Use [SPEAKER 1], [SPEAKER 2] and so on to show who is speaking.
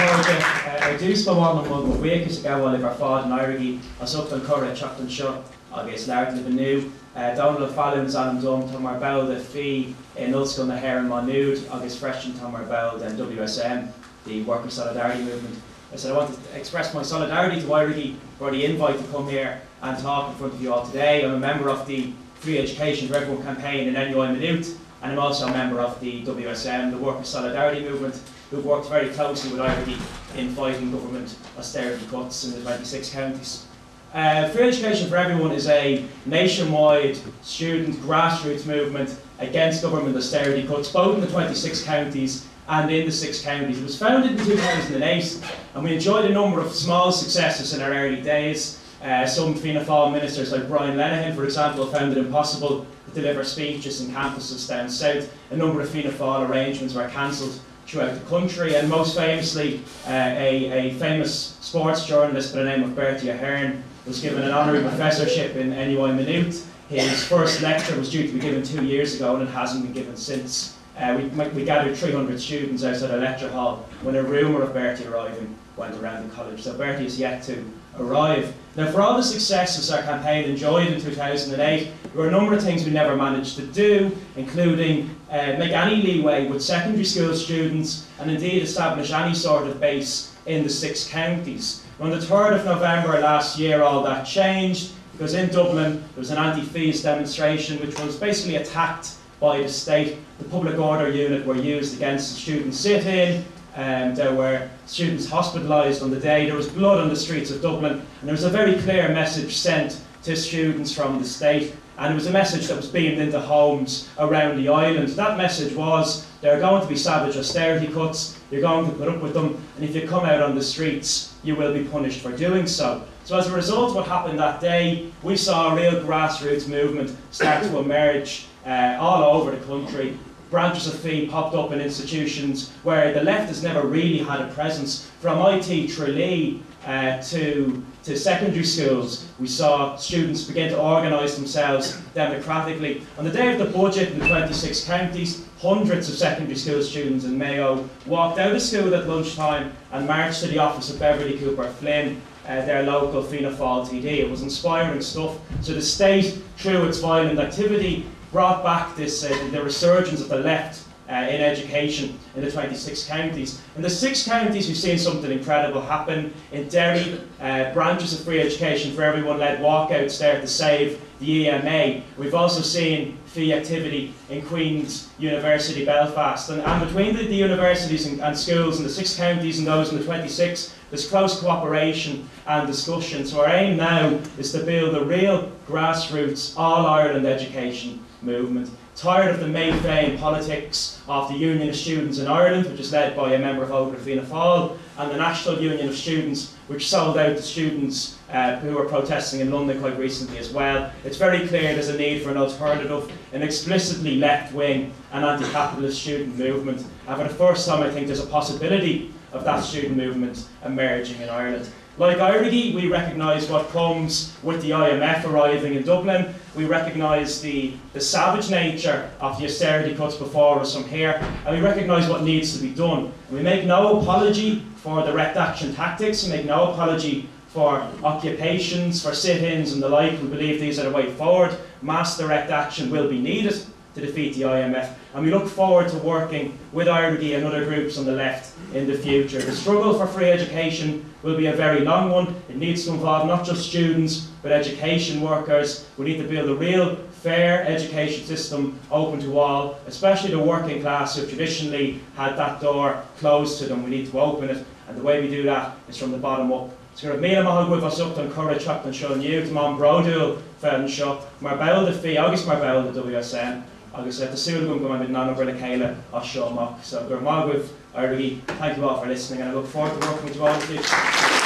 [SPEAKER 1] I do spam on the mug week is ago while if our fad in Éirígí, I sucked on curry, chopped and shut, I guess largely the new. Donal Fallon is on dom to Ard Fheis Éirígí in Ulster the hair and Manude, I guess fresh in Ard Fheis and WSM, the Worker Solidarity Movement. I said I want to express my solidarity to Éirígí for the invite to come here and talk in front of you all today. I'm a member of the Free Education for Everyone campaign in NUI Minute, and I'm also a member of the WSM, the Worker Solidarity Movement, who've worked very closely with Éirígí in fighting government austerity cuts in the 26 counties. Free Education for Everyone is a nationwide student grassroots movement against government austerity cuts, both in the 26 counties and in the 6 counties. It was founded in 2008, and we enjoyed a number of small successes in our early days. Some Fianna Fáil ministers like Brian Lenihan, for example, found it impossible to deliver speeches in campuses down south. A number of Fianna Fáil arrangements were cancelled throughout the country, and most famously, a famous sports journalist by the name of Bertie Ahern was given an honorary professorship in NUI Minute. His first lecture was due to be given 2 years ago, and it hasn't been given since. We gathered 300 students outside a lecture hall when a rumour of Bertie arriving went around the college. So Bertie is yet to arrive. Now, for all the successes our campaign enjoyed in 2008, there were a number of things we never managed to do, including make any leeway with secondary school students and indeed establish any sort of base in the 6 counties. On the 3rd of November last year, all that changed, because in Dublin there was an anti-fees demonstration which was basically attacked by the state. The public order unit were used against the student sit-in, there were students hospitalised on the day, there was blood on the streets of Dublin, and there was a very clear message sent to students from the state, and it was a message that was beamed into homes around the island. That message was, there are going to be savage austerity cuts, you're going to put up with them, and if you come out on the streets, you will be punished for doing so. So as a result of what happened that day, we saw a real grassroots movement start to emerge all over the country. Branches of FEE popped up in institutions where the left has never really had a presence. From IT Tralee to secondary schools, we saw students begin to organise themselves democratically. On the day of the budget in the 26 counties, hundreds of secondary school students in Mayo walked out of school at lunchtime and marched to the office of Beverly Cooper Flynn, their local Fianna Fáil TD. It was inspiring stuff. So the state, through its violent activity, brought back this, the resurgence of the left in education in the 26 counties. In the 6 counties, we've seen something incredible happen. In Derry, branches of Free Education for Everyone led walkouts there to save the EMA. We've also seen FEE activity in Queen's University Belfast. And between the universities and schools in the 6 counties and those in the 26, there's close cooperation and discussion. So our aim now is to build a real grassroots all-Ireland education movement. Tired of the Mayfame politics of the Union of Students in Ireland, which is led by a member of Ogra Fianna Fáil, and the National Union of Students, which sold out to students who were protesting in London quite recently as well. It's very clear there's a need for an alternative, an explicitly left-wing and anti-capitalist student movement. And for the first time, I think there's a possibility of that student movement emerging in Ireland. Like Éirígí, we recognise what comes with the IMF arriving in Dublin. We recognise the savage nature of the austerity cuts before us from here, and we recognise what needs to be done. We make no apology for direct action tactics, we make no apology for occupations, for sit-ins and the like. We believe these are the way forward. Mass direct action will be needed to defeat the IMF, and we look forward to working with Éirígí and other groups on the left in the future. The struggle for free education will be a very long one. It needs to involve not just students, but education workers. We need to build a real, fair education system open to all, especially the working class who traditionally had that door closed to them. We need to open it, and the way we do that is from the bottom up. So we're míle maith agam us up on courage trapped and shown you to Mom Brodul Fallon Show, Ard Fheis Éirígí, August Ard Fheis the WSM. Agus the Sulgum go with Nana Brilla Kayla or Sean Mock. So, Gur Magwiv, Éirígí, thank you all for listening, and I look forward to working with you all in the future.